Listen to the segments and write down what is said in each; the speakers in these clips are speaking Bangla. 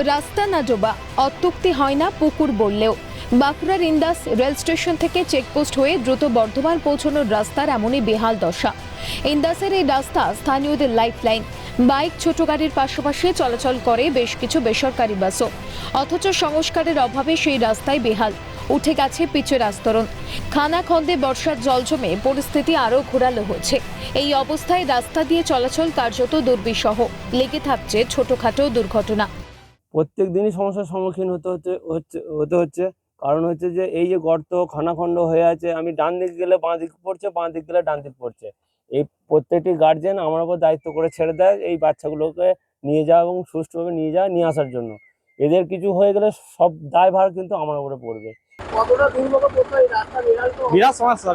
রাস্তা না ডোবা, অত্যুক্তি হয় না পুকুর বললেও। বাঁকুড়ার ইন্দাস রেল স্টেশন থেকে চেকপোস্ট হয়ে দ্রুত বর্ধমান পৌঁছানোর রাস্তার এমনই বেহাল দশা। ইন্দাসের এই রাস্তা স্থানীয়দের লাইফলাইন। বাইক, ছোট গাড়ির পাশাপাশি চলাচল করে বেশ কিছু বেসরকারি বাসও। অথচ সংস্কারের অভাবে সেই রাস্তায় বেহাল। উঠে গেছে পিচের আস্তরণ। খানাখন্দে বর্ষার জল জমে পরিস্থিতি আরও ঘোরালো হচ্ছে। এই অবস্থায় রাস্তা দিয়ে চলাচল কার্যত দুর্বিষহ। লেগে থাকছে ছোটখাটো দুর্ঘটনা। প্রত্যেক দিনই সমস্যার সম্মুখীন হতে হচ্ছে। কারণ হচ্ছে যে এই যে গর্ত খানাখন্দ হয়ে আছে, আমি ডান দিক গেলে বাঁ দিক পড়ছে, বাঁ দিক গেলে ডান দিক পড়ছে। এই প্রত্যেকটি গার্জেন আমার উপর দায়িত্ব করে ছেড়ে দেয় এই বাচ্চাগুলোকে নিয়ে যাওয়া এবং সুষ্ঠুভাবে নিয়ে আসার জন্য। এদের কিছু হয়ে গেলে সব দায়ভার কিন্তু আমার উপরে পড়বে। কতটা দুর্ভোগ পড়তো এই রাস্তা বিরাট সমস্যা।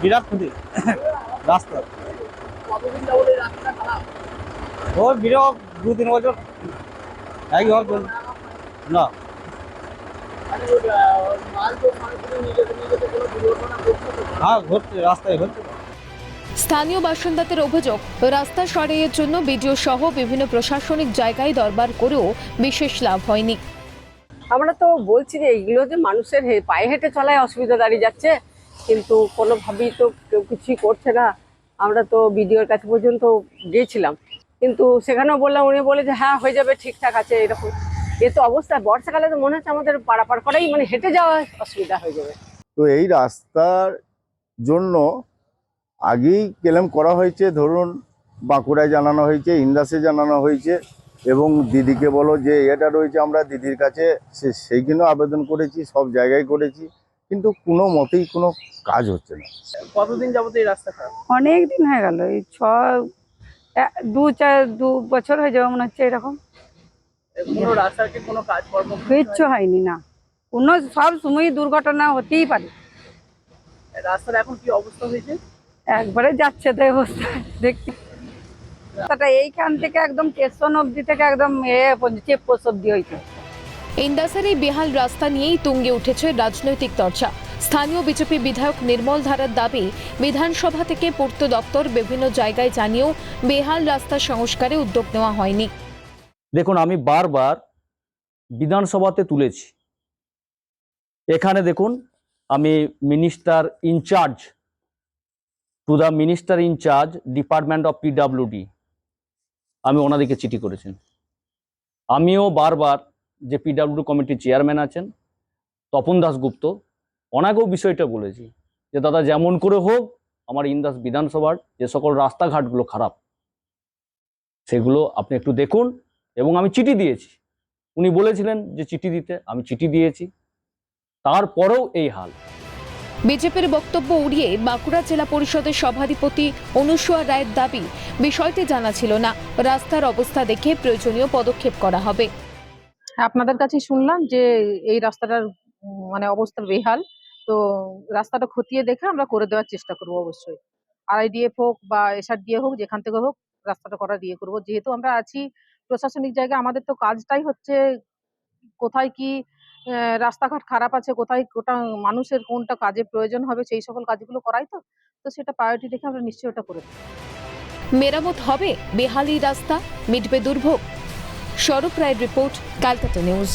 বিরাট ক্ষতি রাস্তা। কতদিন যাবত এই রাস্তাটা খারাপ? ও বিরাট 2-3 বছর একই না। মাল তো সরাসরি নিয়ে যেতে কোনো দুর্ঘটনা ঘটছে তো? হ্যাঁ, ঘটছে, রাস্তায় ঘটছে। স্থানীয় বাসিন্দাদের অভিযোগ, রাস্তা সরাইয়ের জন্য বিডিও সহ বিভিন্ন প্রশাসনিক জায়গায় দরবার করেও বিশেষ লাভ হয়নি। আমরা তো বলছি যে এইগুলো যে মানুষের পায়ে হেঁটে চলায় অসুবিধা দাঁড়িয়ে যাচ্ছে, কিন্তু কোনোভাবেই তো কেউ কিছুই করছে না। আমরা তো বিডিওর কাছে পর্যন্ত গিয়েছিলাম, কিন্তু সেখানেও বললাম, উনি বলে যে হ্যাঁ হয়ে যাবে, ঠিকঠাক আছে। এরকম এ তো অবস্থা, বর্ষাকালে তো মনে হচ্ছে আমাদের পারাপার করাই মানে হেঁটে যাওয়া অসুবিধা হয়ে যাবে। তো এই রাস্তার জন্য আগেই ক্লেম করা হয়েছে, ধরুন বাঁকুড়ায় জানানো হয়েছে, ইন্দাসে জানানো হয়েছে, এবং দিদিকে বলো যে এটা রয়েছে, আমরা দিদির কাছে সেইখানেও আবেদন করেছি, সব জায়গায় করেছি, কিন্তু কোনো মতেই কোনো কাজ হচ্ছে না। কতদিন যাবত এই রাস্তা খারাপ? অনেক দিন হয়ে গেল, এই 2 বছর হয়ে যাবে মনে হচ্ছে এরকম। কোনো রাস্তার কি কোনো কাজকর্ম কিচ্ছু হয়নি না, কোনো সব সময় দুর্ঘটনা হতেই পারে। রাস্তার এখন কি অবস্থা হয়েছে? একবারে যাচ্ছে তো অবস্থা দেখছি। রাস্তাটা এইখান থেকে একদম স্টেশন অবধি থেকে একদম চেকপোস্ট অবধি হয়েছে। ইন্দাসের এই বেহাল রাস্তা নিয়েই তুঙ্গে উঠেছে রাজনৈতিক চর্চা। স্থানীয় বিজেপি বিধায়ক নির্মল ধারার দাবি, বিধানসভা থেকে পূর্ত দপ্তর বিভিন্ন জায়গায় জানিয়েও বেহাল রাস্তা সংস্কারে উদ্যোগ নেওয়া হয়নি। দেখুন, আমি বারবার বিধানসভাতে তুলেছি। এখানে দেখুন, আমি minister incharge to the minister incharge department of PWD, আমি ওনাদেরকে চিঠি করেছি। আমিও বারবার যে পিডব্লিউডি কমিটির চেয়ারম্যান আছেন তপন দাশগুপ্ত, ওনাকেও বিষয়টা বলেছি যে দাদা যেমন করে হোক আমার ইন্দাস বিধানসভার যে সকল রাস্তাঘাটগুলো খারাপ সেগুলো আপনি একটু দেখুন। এবং আমি চিঠি দিয়েছি, উনি বলেছিলেন যে চিঠি দিতে, আমি চিঠি দিয়েছি, তারপরেও এই হাল। বিজেপির বক্তব্য উড়িয়ে বাঁকুড়া জেলা পরিষদের সভাধিপতি অনুসুয়া রায়ের দাবি, বিষয়টি জানা ছিল না, রাস্তার অবস্থা দেখে প্রয়োজনীয় পদক্ষেপ করা হবে। আপনাদের কাছে শুনলাম যে এই রাস্তাটার মানে অবস্থা বেহাল, তো রাস্তাটা খতিয়ে দেখে আমরা করে দেওয়ার চেষ্টা করব অবশ্যই। আরআইডিএফ হোক বা এসআরডিএ হোক, যেখান থেকে হোক রাস্তাটা করার দিয়ে করবো। যেহেতু আমরা আছি প্রশাসনিক জায়গায়, আমাদের তো কাজটাই হচ্ছে কোথায় কি রাস্তাঘাট খারাপ আছে, কোথায় কোটা মানুষের কোনটা কাজে প্রয়োজন হবে, সেই সকল কাজগুলো করাই তো। তো সেটা প্রায়োরিটি রেখে আমরা নিশ্চয়ই ওটা করে দেবো। মেরামত হবে বেহালি রাস্তা, মিটবে দুর্ভোগ। স্বরূপ রায়ের রিপোর্ট, ক্যালকাটা নিউজ।